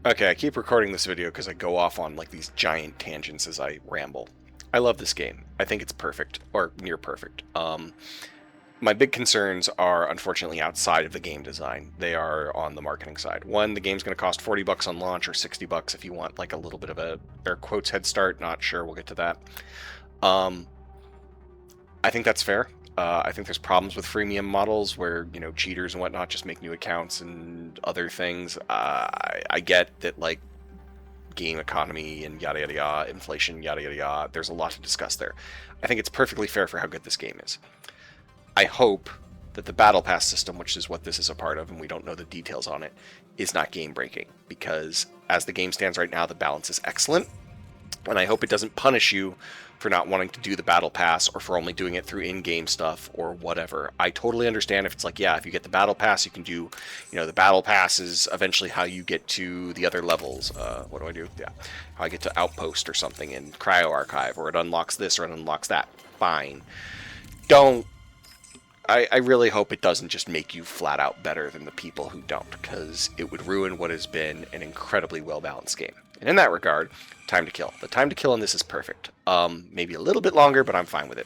Okay, I keep recording this video because I go off on like these giant tangents as I ramble. I love this game. I think it's perfect, or near perfect. My big concerns are unfortunately outside of the game design. They are on the marketing side. One, the game's going to cost 40 bucks on launch or 60 bucks if you want like a little bit of a air quotes head start. Not sure. We'll get to that. Um, I think that's fair. I think there's problems with freemium models where, you know, cheaters and whatnot just make new accounts and other things. I get that, like, game economy and yada yada yada, inflation, yada yada yada. There's a lot to discuss there. I think it's perfectly fair for how good this game is. I hope that the battle pass system, which is what this is a part of, and we don't know the details on it, is not game breaking, because as the game stands right now, the balance is excellent. And I hope it doesn't punish you for not wanting to do the battle pass or for only doing it through in-game stuff or whatever. I totally understand if it's like, yeah, if you get the battle pass, you can do, you know, the battle pass is eventually how you get to the other levels. What do I do? Yeah, how I get to Outpost or something in Cryo Archive, or it unlocks this or it unlocks that. Fine. Don't. I really hope it doesn't just make you flat out better than the people who don't, because it would ruin what has been an incredibly well-balanced game. And in that regard, time to kill. The time to kill in this is perfect. Maybe a little bit longer, but I'm fine with it.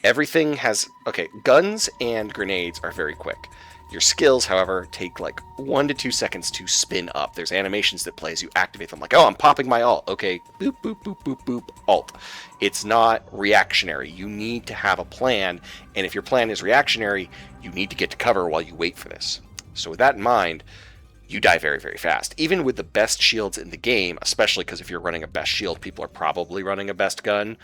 Everything has... Okay, guns and grenades are very quick. Your skills, however, take like 1 to 2 seconds to spin up. There's animations that play as you activate them. Like, oh, I'm popping my alt. Okay, boop, boop, boop, boop, boop, alt. It's not reactionary. You need to have a plan, and if your plan is reactionary, you need to get to cover while you wait for this. So with that in mind, you die very, very fast. Even with the best shields in the game, especially because if you're running a best shield, people are probably running a best gun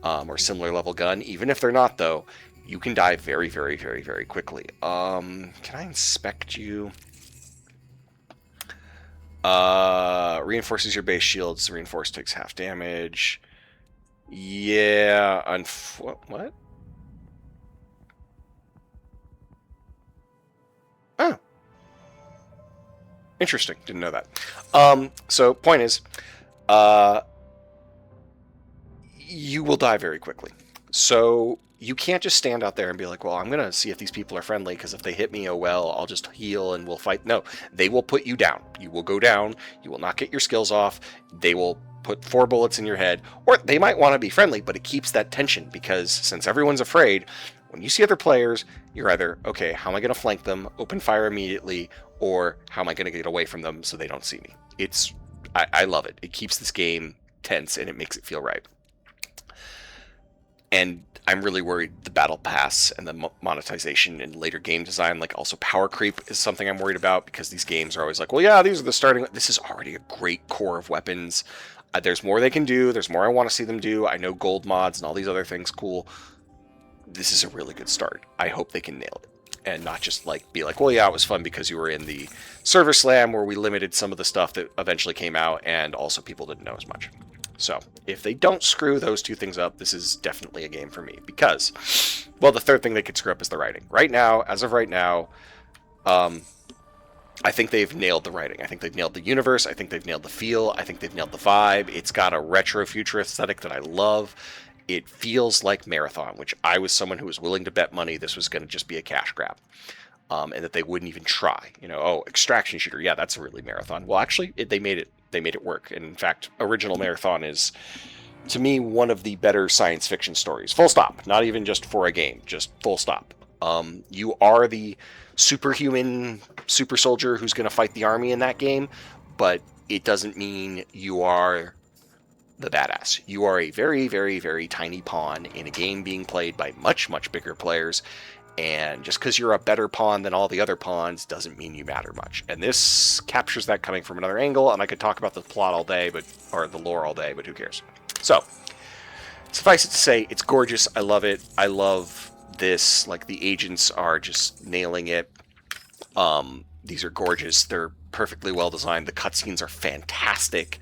or similar level gun. Even if they're not, though, you can die very, very, very, very quickly. Can I inspect you? Reinforces your base shields. Reinforce takes half damage. Yeah. What? Oh. Interesting. Didn't know that. So, point is, you will die very quickly. So you can't just stand out there and be like, well, I'm going to see if these people are friendly, because if they hit me, oh well, I'll just heal and we'll fight. No, they will put you down. You will go down. You will not get your skills off. They will put 4 bullets in your head. Or they might want to be friendly, but it keeps that tension, because since everyone's afraid, when you see other players, you're either, okay, how am I going to flank them, open fire immediately, or how am I going to get away from them so they don't see me? I love it. It keeps this game tense and it makes it feel right. And I'm really worried the battle pass and the monetization and later game design, like also power creep, is something I'm worried about, because these games are always like, well, yeah, these are the starting. This is already a great core of weapons. There's more they can do. There's more I want to see them do. I know gold mods and all these other things. Cool. This is a really good start. I hope they can nail it and not just like be like, well, yeah, it was fun because you were in the server slam where we limited some of the stuff that eventually came out, and also people didn't know as much. So if they don't screw those two things up, this is definitely a game for me, because, well, the third thing they could screw up is the writing. Right now, as of right now, I think they've nailed the writing. I think they've nailed the universe. I think they've nailed the feel. I think they've nailed the vibe. It's got a retro future aesthetic that I love. It feels like Marathon, which I was someone who was willing to bet money this was going to just be a cash grab. And that they wouldn't even try. You know, oh, extraction shooter, yeah, that's a really Marathon. Well, actually, they made it work. And in fact, original Marathon is, to me, one of the better science fiction stories. Full stop. Not even just for a game, just full stop. You are the superhuman super soldier who's going to fight the army in that game, but it doesn't mean you are the badass. You are a very, very, very tiny pawn in a game being played by much, much bigger players. And just because you're a better pawn than all the other pawns doesn't mean you matter much. And this captures that coming from another angle, and I could talk about the plot all day, or the lore all day, but who cares? So, suffice it to say, it's gorgeous. I love it. I love this. Like, the agents are just nailing it. These are gorgeous. They're perfectly well designed. The cutscenes are fantastic.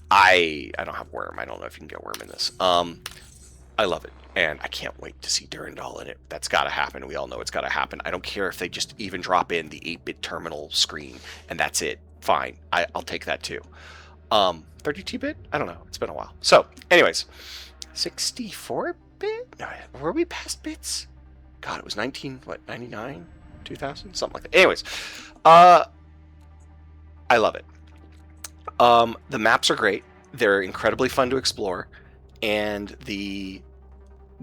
I don't have Worm. I don't know if you can get Worm in this. I love it. And I can't wait to see Durandal in it. That's got to happen. We all know it's got to happen. I don't care if they just even drop in the 8-bit terminal screen and that's it. Fine. I'll take that too. 32-bit? I don't know. It's been a while. So, anyways, 64-bit? No, were we past bits? God, it was 99? 2000? Something like that. Anyways, I love it. The maps are great. They're incredibly fun to explore, and the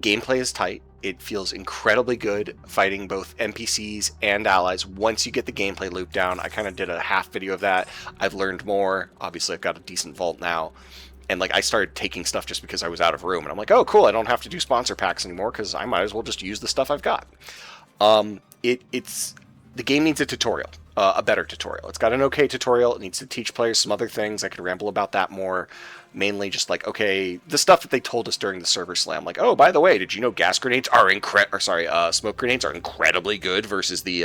gameplay is tight. It feels incredibly good fighting both NPCs and allies once you get the gameplay loop down. I kind of did a half video of that. I've learned more. Obviously, I've got a decent vault now. And like I started taking stuff just because I was out of room. And I'm like, oh, cool, I don't have to do sponsor packs anymore because I might as well just use the stuff I've got. It's the game needs a tutorial, a better tutorial. It's got an okay tutorial. It needs to teach players some other things. I could ramble about that more. Mainly just like, okay, the stuff that they told us during the server slam, like, oh, by the way, did you know gas grenades are smoke grenades are incredibly good versus the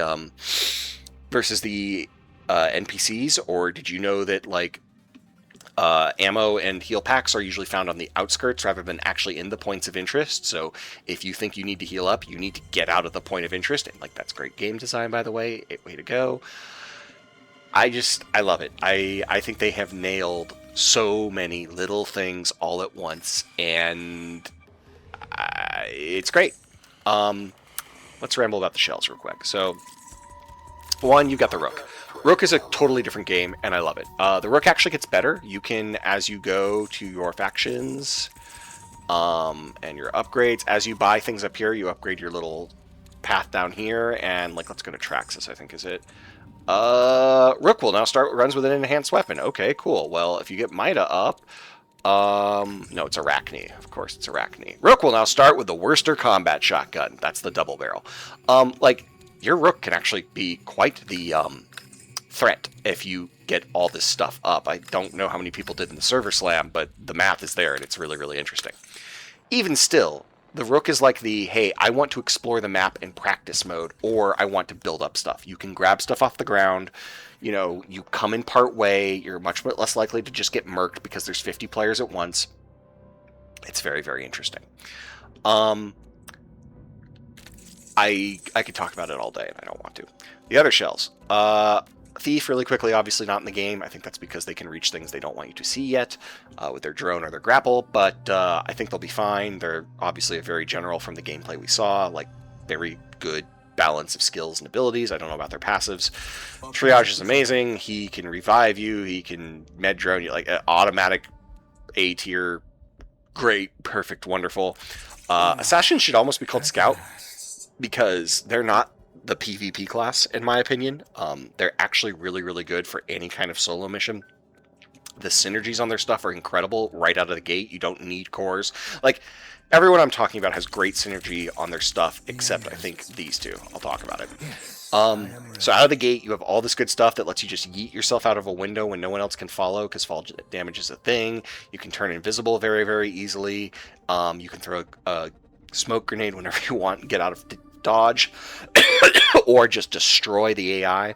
NPCs, or did you know that like ammo and heal packs are usually found on the outskirts rather than actually in the points of interest. So if you think you need to heal up, you need to get out of the point of interest. And like, that's great game design, by the way. Way to go. I love it. I think they have nailed so many little things all at once, and it's great. Let's ramble about the shells real quick. So, one, you've got the Rook. Rook is a totally different game, and I love it. The Rook actually gets better. You can, as you go to your factions and your upgrades, as you buy things up here, you upgrade your little path down here, and like, let's go to Traxxas, I think is it. Rook will now runs with an enhanced weapon. Okay, cool. Well, if you get Mida up, no, it's Arachne. Of course, it's Arachne. Rook will now start with the Worcester combat shotgun. That's the double barrel. Like, your Rook can actually be quite the, threat if you get all this stuff up. I don't know how many people did in the server slam, but the math is there, and it's really, really interesting. Even still, the Rook is like the, hey, I want to explore the map in practice mode, or I want to build up stuff. You can grab stuff off the ground. You know, you come in part way. You're much less likely to just get murked because there's 50 players at once. It's very, very interesting. I could talk about it all day, and I don't want to. The other shells. Thief, really quickly, obviously not in the game. I think that's because they can reach things they don't want you to see yet with their drone or their grapple, but I think they'll be fine. They're obviously a very general from the gameplay we saw, like very good balance of skills and abilities. I don't know about their passives. Triage is amazing. He can revive you. He can med drone you, like automatic A tier. Great, perfect, wonderful. Assassins should almost be called Scout because they're not the PvP class, in my opinion. They're actually really, really good for any kind of solo mission. The synergies on their stuff are incredible right out of the gate. You don't need cores. Like, everyone I'm talking about has great synergy on their stuff, except I think these two. I'll talk about it. So out of the gate, you have all this good stuff that lets you just yeet yourself out of a window when no one else can follow, because fall damage is a thing. You can turn invisible very, very easily. You can throw a smoke grenade whenever you want and get out of dodge, or just destroy the AI.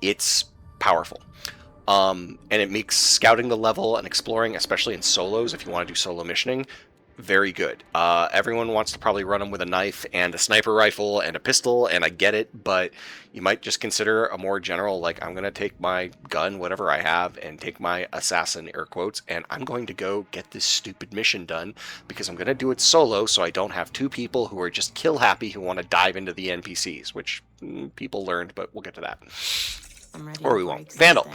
It's powerful. And it makes scouting the level and exploring, especially in solos, if you want to do solo missioning, very good. Everyone wants to probably run them with a knife and a sniper rifle and a pistol, and I get it, but you might just consider a more general, like, I'm going to take my gun, whatever I have, and take my assassin, air quotes, and I'm going to go get this stupid mission done, because I'm going to do it solo, so I don't have two people who are just kill happy who want to dive into the NPCs, which people learned, but we'll get to that. Or we won't. Vandal.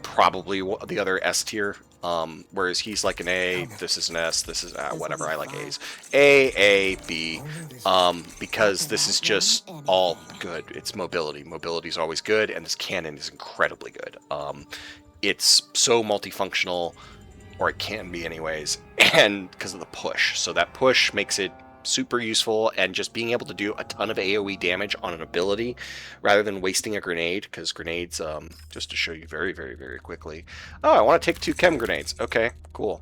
Probably the other S tier. Whereas he's like an A, this is an S, this is whatever, I like A's. A, B, because this is just all good. It's mobility. Mobility is always good, and this cannon is incredibly good. It's so multifunctional, or it can be anyways, and because of the push. So that push makes it super useful, and just being able to do a ton of AoE damage on an ability rather than wasting a grenade, because grenades, just to show you very, very, very quickly. Oh, I want to take 2 chem grenades. Okay, cool.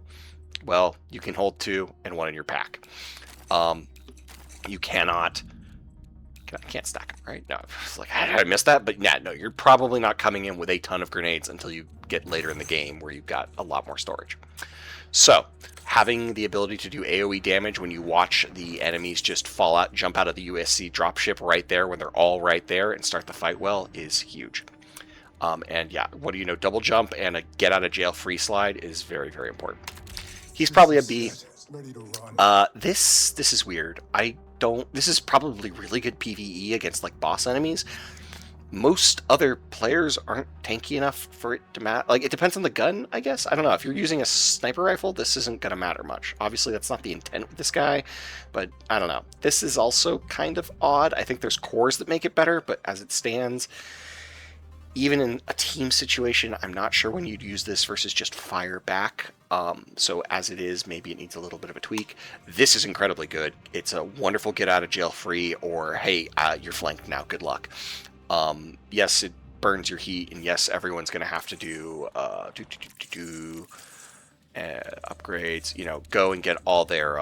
Well, you can hold 2 and 1 in your pack. You cannot... I can't stack them, right? No, it's like, I missed that, but yeah, no, you're probably not coming in with a ton of grenades until you get later in the game where you've got a lot more storage. So, having the ability to do AoE damage when you watch the enemies just fall out, jump out of the USC dropship right there when they're all right there and start the fight well is huge. And yeah, what do you know? Double jump and a get out of jail free slide is very, very important. He's probably a B. This is weird. This is probably really good PvE against like boss enemies. most other players aren't tanky enough for it to matter. Like, it depends on the gun, I guess. I don't know. If you're using a sniper rifle, this isn't going to matter much. Obviously, that's not the intent with this guy, but I don't know. This is also kind of odd. I think there's cores that make it better, but as it stands, even in a team situation, I'm not sure when you'd use this versus just fire back. So as it is, maybe it needs a little bit of a tweak. This is incredibly good. It's a wonderful get out of jail free, or hey, you're flanked now, good luck. Yes, it burns your heat, and yes, everyone's going to have to do upgrades, you know, go and get all their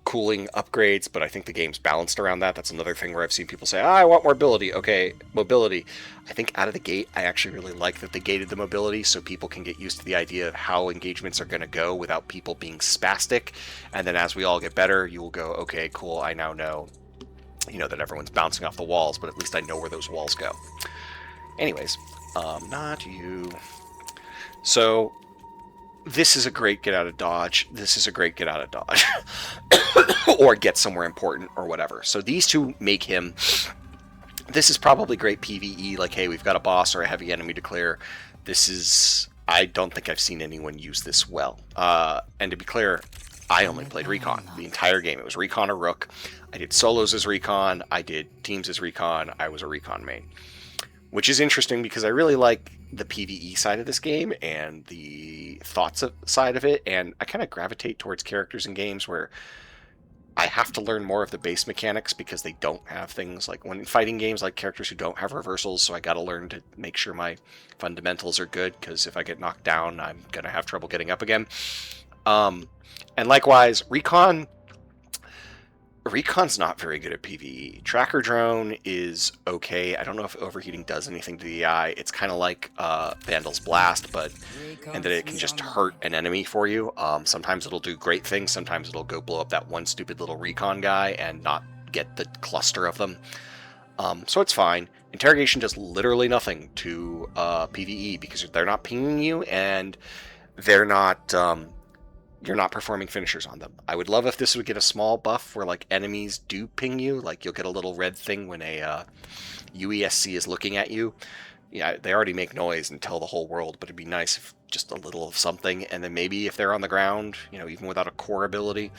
cooling upgrades, but I think the game's balanced around that. That's another thing where I've seen people say, I want mobility. Okay, mobility. I think out of the gate, I actually really like that they gated the mobility so people can get used to the idea of how engagements are going to go without people being spastic. And then as we all get better, you will go, okay, cool, I now know, you know, that everyone's bouncing off the walls, but at least I know where those walls go. Anyways, not you. So this is a great get out of dodge. This is a great get out of dodge. Or get somewhere important or whatever. So these two make him... This is probably great PvE, like, hey, we've got a boss or a heavy enemy to clear. This is... I don't think I've seen anyone use this well. And to be clear, I only played Recon the entire game. It was Recon or Rook. I did solos as Recon. I did teams as Recon. I was a Recon main. Which is interesting because I really like the PvE side of this game and the thoughts side of it. And I kind of gravitate towards characters in games where I have to learn more of the base mechanics because they don't have things like when in fighting games, like characters who don't have reversals. So I got to learn to make sure my fundamentals are good because if I get knocked down, I'm going to have trouble getting up again. And likewise, Recon's not very good at PvE. Tracker drone is okay. I don't know if overheating does anything to the eye. It's kind of like Vandal's Blast, and that it can just hurt an enemy for you. Sometimes it'll do great things. Sometimes it'll go blow up that one stupid little Recon guy and not get the cluster of them. So it's fine. Interrogation does literally nothing to PvE because they're not pinging you and they're not... you're not performing finishers on them. I would love if this would get a small buff where like enemies do ping you, like you'll get a little red thing when a UESC is looking at you. Yeah, they already make noise and tell the whole world, but it'd be nice if just a little of something. And then maybe if they're on the ground, you know, even without a core ability,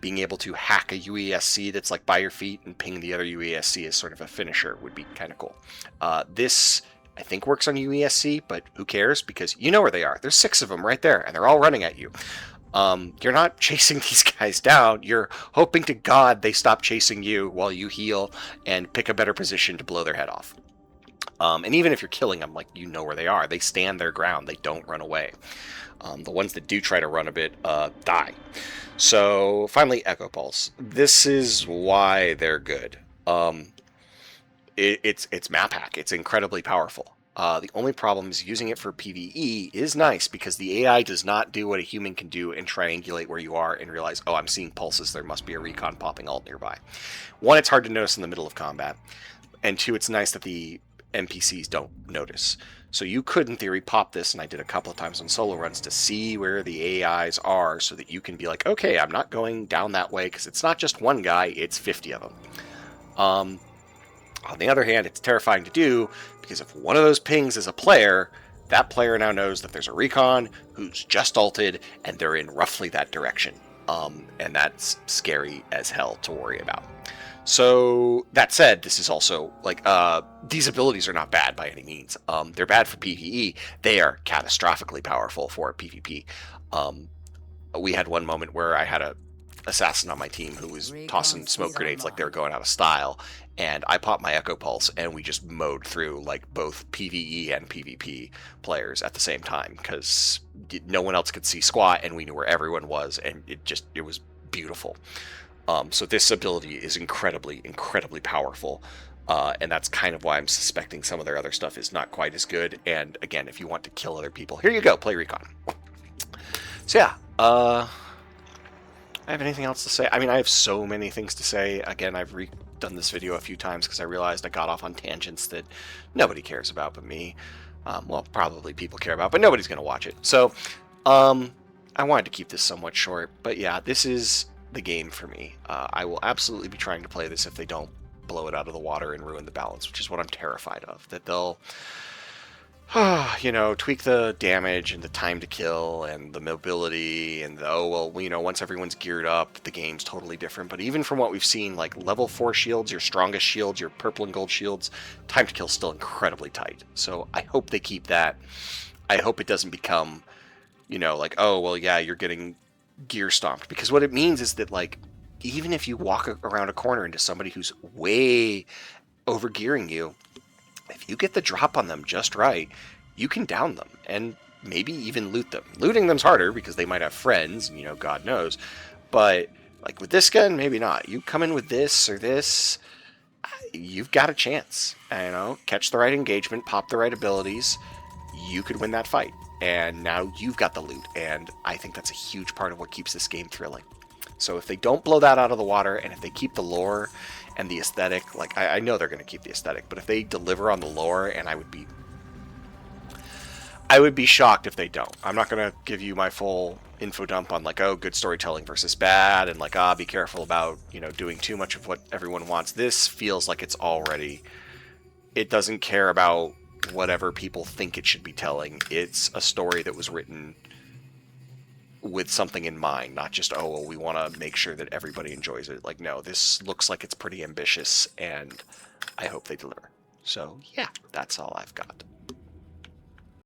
being able to hack a UESC that's like by your feet and ping the other UESC as sort of a finisher would be kind of cool. This I think works on UESC, but who cares? Because you know where they are. There's 6 of them right there, and they're all running at you. You're not chasing these guys down. You're hoping to God they stop chasing you while you heal and pick a better position to blow their head off. And even if you're killing them, like, you know where they are. They stand their ground. They don't run away. The ones that do try to run a bit die. So finally, Echo Pulse. This is why they're good. It's map hack. It's incredibly powerful. The only problem is using it for PvE is nice because the AI does not do what a human can do and triangulate where you are and realize, oh, I'm seeing pulses, there must be a recon popping all nearby. 1, it's hard to notice in the middle of combat, and 2, it's nice that the NPCs don't notice. So you could, in theory, pop this, and I did a couple of times on solo runs to see where the AIs are so that you can be like, okay, I'm not going down that way because it's not just one guy, it's 50 of them. On the other hand, it's terrifying to do because if one of those pings is a player, that player now knows that there's a recon who's just ulted and they're in roughly that direction. And that's scary as hell to worry about. So that said, this is also like these abilities are not bad by any means. They're bad for PvE. They are catastrophically powerful for PvP. We had one moment where I had a assassin on my team who was tossing smoke grenades like they were going out of style, and I popped my Echo Pulse and we just mowed through like both PvE and PvP players at the same time because no one else could see squat and we knew where everyone was, and it was beautiful. So this ability is incredibly powerful, and that's kind of why I'm suspecting some of their other stuff is not quite as good. And again, if you want to kill other people, here you go, play Recon. So yeah, I have anything else to say? I mean, I have so many things to say. Again, I've done this video a few times because I realized I got off on tangents that nobody cares about but me. Well, probably people care about, but nobody's going to watch it. So I wanted to keep this somewhat short, but yeah, this is the game for me. I will absolutely be trying to play this if they don't blow it out of the water and ruin the balance, which is what I'm terrified of. That they'll, tweak the damage and the time to kill and the mobility and the, once everyone's geared up, the game's totally different. But even from what we've seen, like level 4 shields, your strongest shields, your purple and gold shields, time to kill is still incredibly tight. So I hope they keep that. I hope it doesn't become, like, oh, well, yeah, you're getting gear stomped. Because what it means is that, like, even if you walk around a corner into somebody who's way over gearing you, if you get the drop on them just right, you can down them and maybe even loot them. Looting them's harder because they might have friends, God knows. But like with this gun, maybe not. You come in with this or this, you've got a chance. Catch the right engagement, pop the right abilities, you could win that fight. And now you've got the loot, and I think that's a huge part of what keeps this game thrilling. So if they don't blow that out of the water, and if they keep the lore and the aesthetic, like I know they're going to keep the aesthetic, but if they deliver on the lore, and I would be shocked if they don't. I'm not going to give you my full info dump on like, oh, good storytelling versus bad, and like, be careful about, doing too much of what everyone wants. This feels like it doesn't care about whatever people think it should be telling. It's a story that was written with something in mind, not just, oh, well, we want to make sure that everybody enjoys it. Like, no, this looks like it's pretty ambitious, and I hope they deliver. So, yeah, that's all I've got.